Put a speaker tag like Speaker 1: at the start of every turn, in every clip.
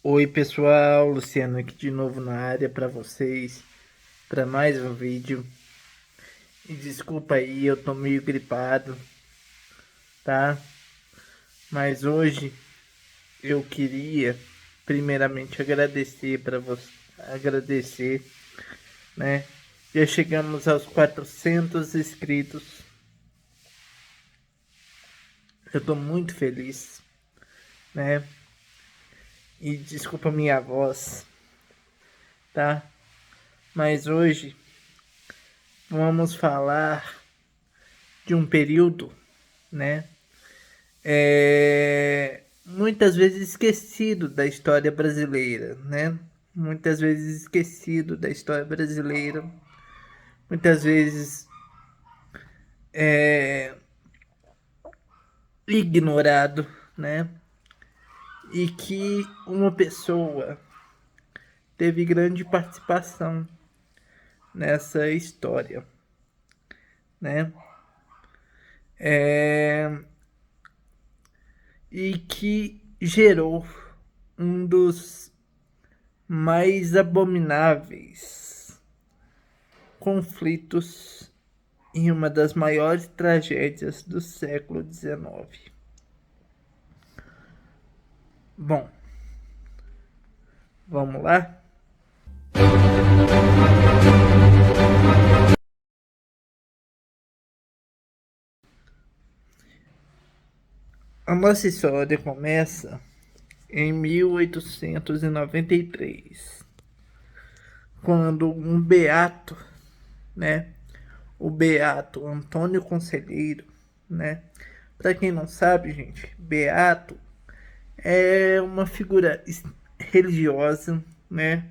Speaker 1: Oi pessoal, Luciano aqui de novo na área para vocês, para mais um vídeo. E desculpa aí, eu tô meio gripado, tá? Mas hoje eu queria primeiramente agradecer para você, agradecer, né? Já chegamos aos 400 inscritos. Eu tô muito feliz, né? E desculpa minha voz, tá? Mas hoje vamos falar de um período, né? Muitas vezes esquecido da história brasileira, né? Muitas vezes esquecido da história brasileira, muitas vezes é, ignorado, né? E que uma pessoa teve grande participação nessa história, né? É, e que gerou um dos mais abomináveis conflitos em uma das maiores tragédias do século XIX. Bom, vamos lá? A nossa história começa em 1893, quando um beato, né? O beato Antônio Conselheiro, né? Para quem não sabe, gente, beato é uma figura religiosa, né?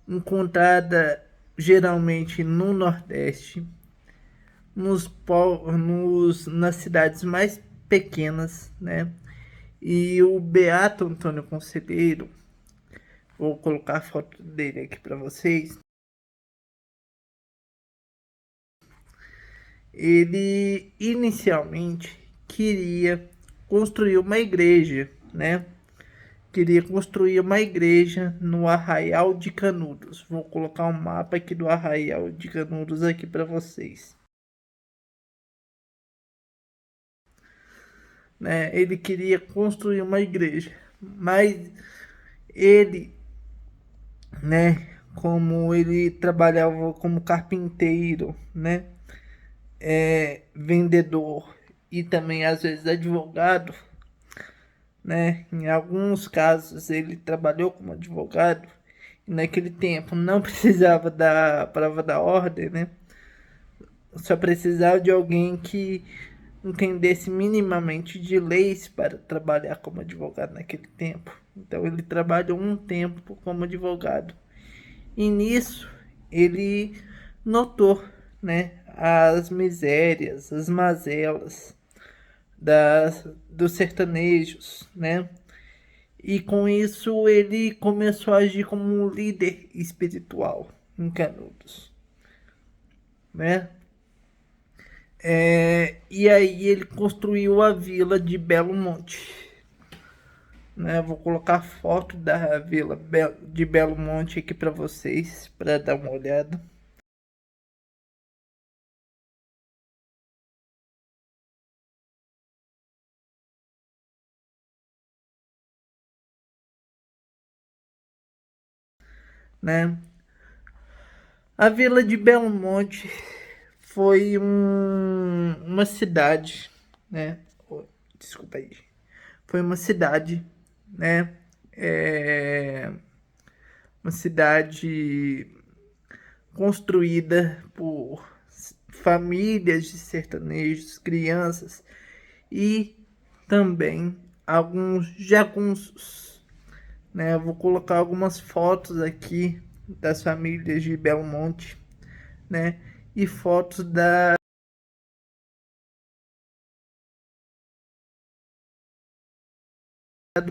Speaker 1: Encontrada geralmente no Nordeste, nas cidades mais pequenas, né? E o Beato Antônio Conselheiro, vou colocar a foto dele aqui para vocês. Ele inicialmente queria construir uma igreja, né? Queria construir uma igreja no Arraial de Canudos. Vou colocar um mapa aqui do Arraial de Canudos aqui para vocês. Né? Ele queria construir uma igreja, mas ele, né, como ele trabalhava como carpinteiro, né, vendedor e também às vezes advogado, né, em alguns casos ele trabalhou como advogado e naquele tempo não precisava da prova da ordem, né, só precisava de alguém que entendesse minimamente de leis para trabalhar como advogado naquele tempo. Então ele trabalhou um tempo como advogado. E nisso ele notou, né, as misérias, as mazelas dos sertanejos, né? E com isso ele começou a agir como um líder espiritual em Canudos, né? E aí ele construiu a vila de Belo Monte, né? Vou colocar foto da vila de Belo Monte aqui para vocês, para dar uma olhada, né? A vila de Belo Monte foi uma cidade, né? Desculpa aí. Foi uma cidade, né? É, uma cidade construída por famílias de sertanejos, crianças e também alguns jagunços, né? Eu vou colocar algumas fotos aqui das famílias de Belmonte, né? E fotos do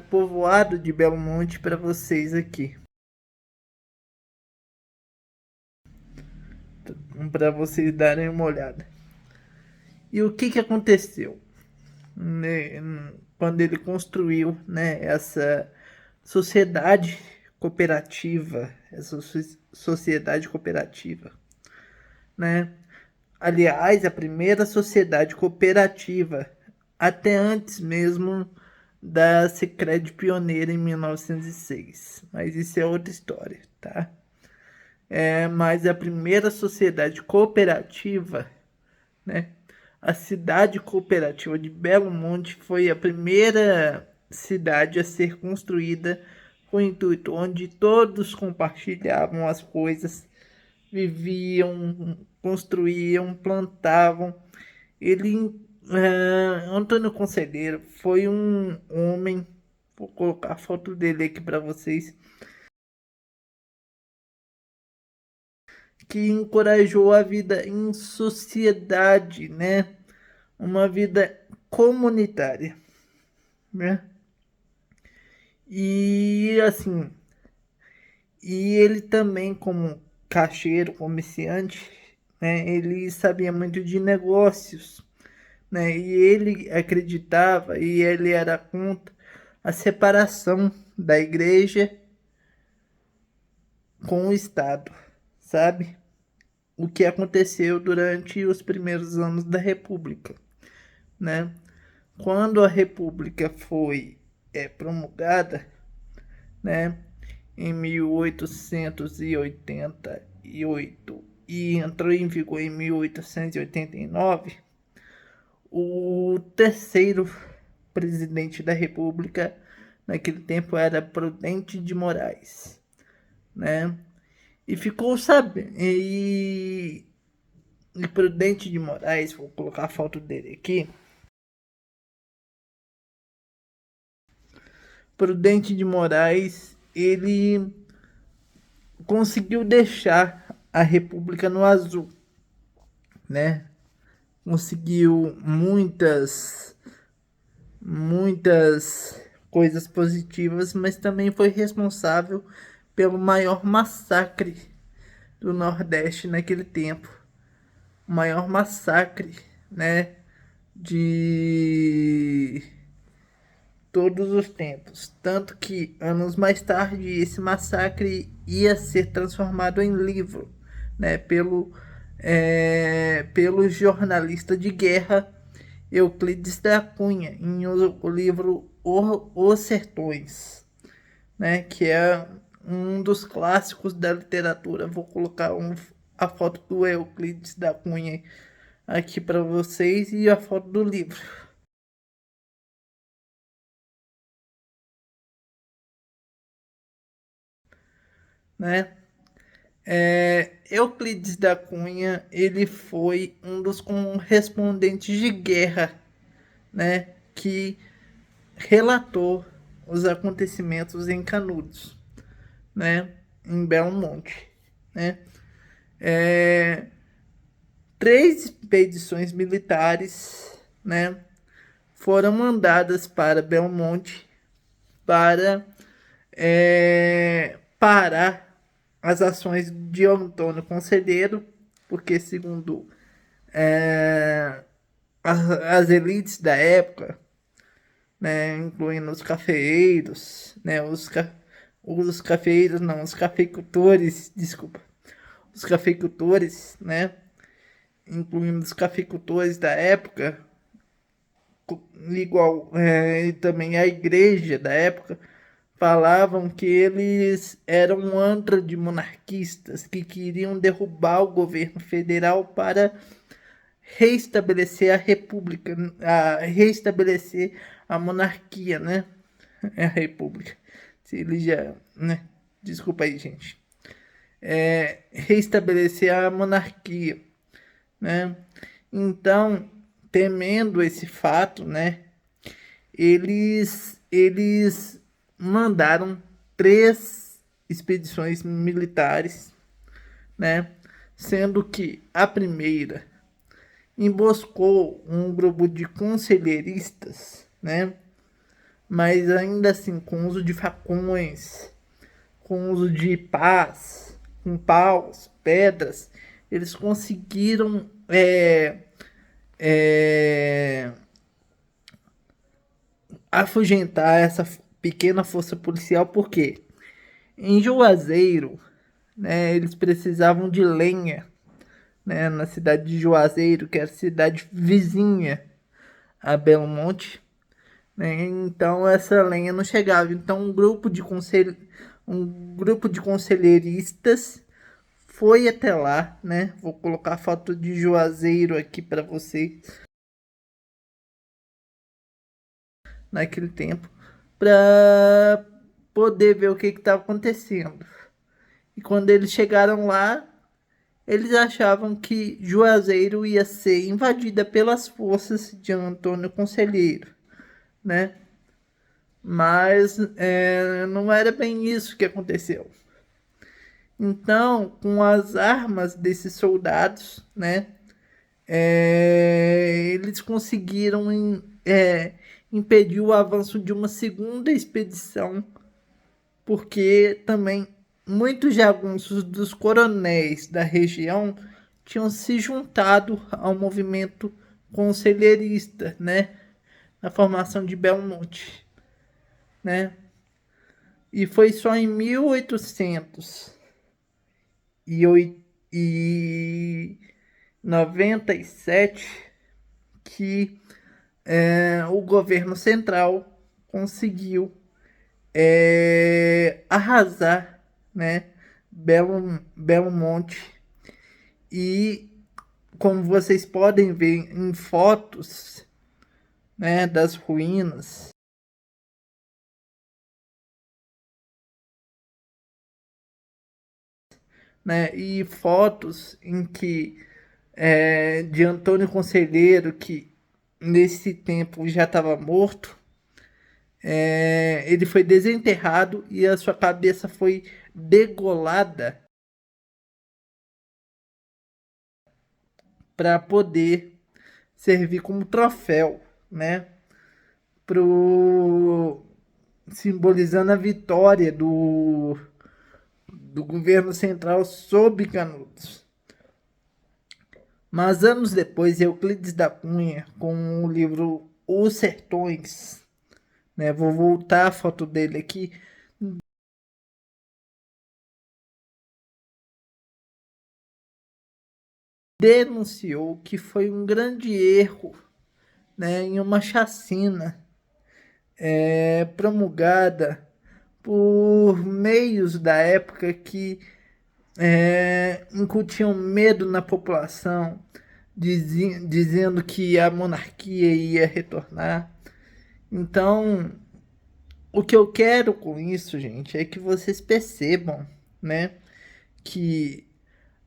Speaker 1: povoado de Belmonte para vocês aqui, para vocês darem uma olhada. E o que aconteceu, né, quando ele construiu, né, essa sociedade cooperativa, sociedade cooperativa, né? Aliás, a primeira sociedade cooperativa, até antes mesmo da Sicredi pioneira em 1906. Mas isso é outra história, tá? Mas a primeira sociedade cooperativa, né? A cidade cooperativa de Belo Monte foi a primeira cidade a ser construída com o intuito onde todos compartilhavam as coisas, viviam, construíam, plantavam. Antônio Conselheiro foi um homem, vou colocar a foto dele aqui para vocês, que encorajou a vida em sociedade, né? Uma vida comunitária, né? E assim, e ele também como caixeiro, comerciante, né? Ele sabia muito de negócios, né? E ele acreditava e ele era contra a separação da igreja com o Estado, sabe? O que aconteceu durante os primeiros anos da República, né? Quando a República foi promulgada, né, em 1888 e entrou em vigor em 1889, o terceiro presidente da República naquele tempo era Prudente de Moraes, né? E ficou sabendo. E Prudente de Moraes, vou colocar a foto dele aqui. Prudente de Moraes, ele conseguiu deixar a República no azul, né? Conseguiu muitas coisas positivas, mas também foi responsável pelo maior massacre do Nordeste naquele tempo. O maior massacre, né, de todos os tempos. Tanto que, anos mais tarde, esse massacre ia ser transformado em livro, né, pelo jornalista de guerra Euclides da Cunha, em o livro Os Sertões, né, que é um dos clássicos da literatura. Vou colocar a foto do Euclides da Cunha aqui para vocês e a foto do livro, né? Euclides da Cunha, ele foi um dos correspondentes de guerra, né, que relatou os acontecimentos em Canudos, né, em Belo Monte, né? É, três expedições militares, né, foram mandadas para Belmonte para parar as ações de Antônio Conselheiro, porque segundo é, as elites da época, né, incluindo os cafeeiros, né, os cafeeiros não, os cafeicultores, desculpa, os cafeicultores, né, incluindo os cafeicultores da época, igual também a igreja da época, falavam que eles eram um antro de monarquistas que queriam derrubar o governo federal para reestabelecer a república, reestabelecer a monarquia, né? É a república. Se ele já, né? Desculpa aí, gente. Reestabelecer a monarquia, né? Então, temendo esse fato, né? Eles mandaram três expedições militares, né? Sendo que a primeira emboscou um grupo de conselheiristas, né? Mas ainda assim, com uso de facões, com uso de pás, com paus, pedras, eles conseguiram é, afugentar pequena força policial, porque em Juazeiro, né, eles precisavam de lenha, né, na cidade de Juazeiro, que era cidade vizinha a Belo Monte, né, então essa lenha não chegava. Então um grupo de conselheiristas foi até lá, né? Vou colocar a foto de Juazeiro aqui para vocês naquele tempo, para poder ver o que estava acontecendo. E quando eles chegaram lá, eles achavam que Juazeiro ia ser invadida pelas forças de Antônio Conselheiro, né? Mas não era bem isso que aconteceu. Então, com as armas desses soldados, né? Eles conseguiram impedir o avanço de uma segunda expedição, porque também muitos jagunços dos coronéis da região tinham se juntado ao movimento conselheirista, né, na formação de Belmonte, né? E foi só em 1897 que o governo central conseguiu arrasar, né, Belo Monte. E como vocês podem ver em fotos, né, das ruínas, né, e fotos em que de Antônio Conselheiro, que nesse tempo já estava morto, ele foi desenterrado e a sua cabeça foi degolada para poder servir como troféu, né? Pro simbolizando a vitória do governo central sobre Canudos. Mas anos depois, Euclides da Cunha, com o livro Os Sertões, né? Vou voltar a foto dele aqui. Denunciou que foi um grande erro, né, em uma chacina promulgada por meios da época que incutiam medo na população, dizendo que a monarquia ia retornar. Então, o que eu quero com isso, gente, é que vocês percebam, né, que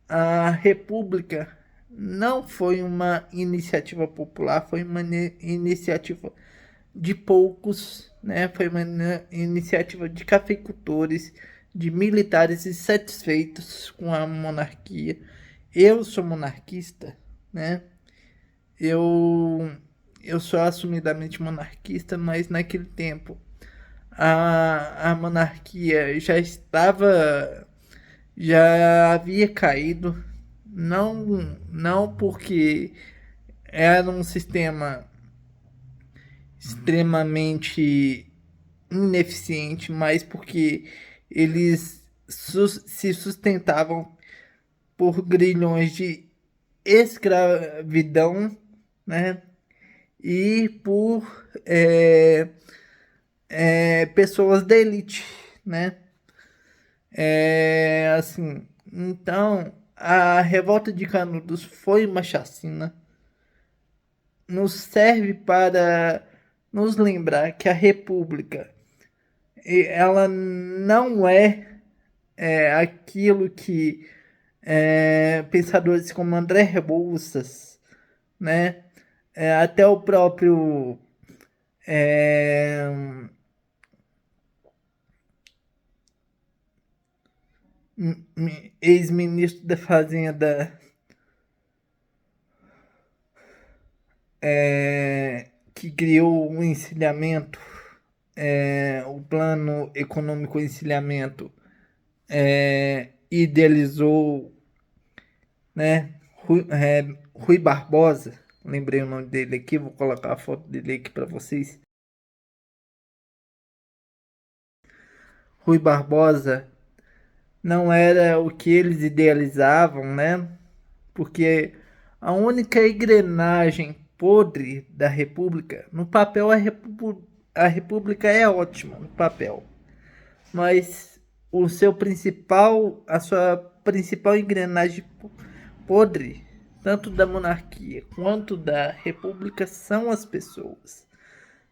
Speaker 1: a República não foi uma iniciativa popular, foi uma iniciativa de poucos, né? Foi uma iniciativa de cafeicultores, de militares insatisfeitos com a monarquia. Eu sou monarquista, né? Eu, eu sou assumidamente monarquista, mas naquele tempo a monarquia já havia caído, não porque era um sistema extremamente ineficiente, mas porque eles se sustentavam por grilhões de escravidão, né? E por pessoas da elite, né? Assim, então a revolta de Canudos foi uma chacina. Nos serve para nos lembrar que a República ela não aquilo que pensadores como André Rebouças, né, até o próprio é, ex-ministro da Fazenda, que criou o encilhamento, o plano econômico encilhamento, idealizou, né? Rui Barbosa, lembrei o nome dele aqui, vou colocar a foto dele aqui para vocês. Rui Barbosa não era o que eles idealizavam, né? Porque a única engrenagem podre da República, no papel a República é ótima no papel, mas a sua principal engrenagem podre, tanto da monarquia quanto da República, são as pessoas.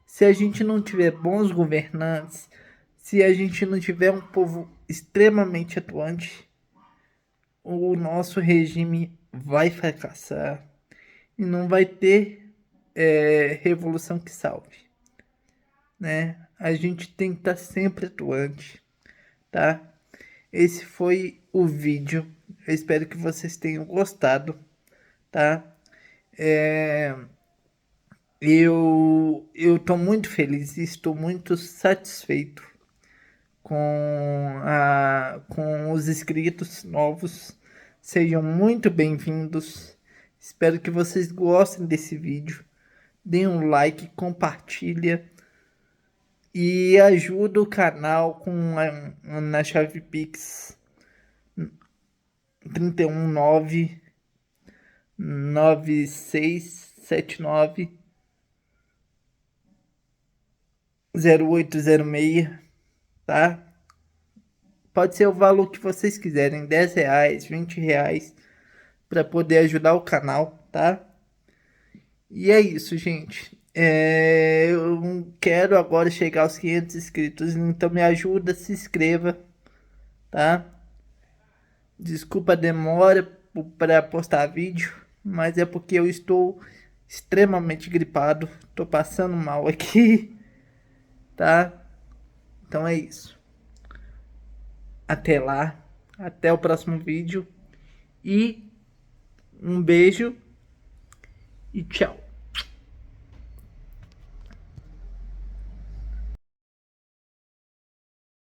Speaker 1: Se a gente não tiver bons governantes, se a gente não tiver um povo extremamente atuante, o nosso regime vai fracassar e não vai ter revolução que salve, né? A gente tem que estar sempre atuante, tá? Esse foi o vídeo. Eu espero que vocês tenham gostado, tá? É, eu tô muito feliz e estou muito satisfeito com os inscritos novos. Sejam muito bem-vindos. Espero que vocês gostem desse vídeo. Deem um like, compartilha e ajuda o canal na chave Pix 319 9679 0806, tá? Pode ser o valor que vocês quiserem, R$ 10, R$ 20, para poder ajudar o canal, tá? E é isso, gente. Eu quero agora chegar aos 500 inscritos, então me ajuda, se inscreva, tá? Desculpa a demora para postar vídeo, mas é porque eu estou extremamente gripado, tô passando mal aqui, tá? Então é isso. Até lá, até o próximo vídeo e um beijo e tchau.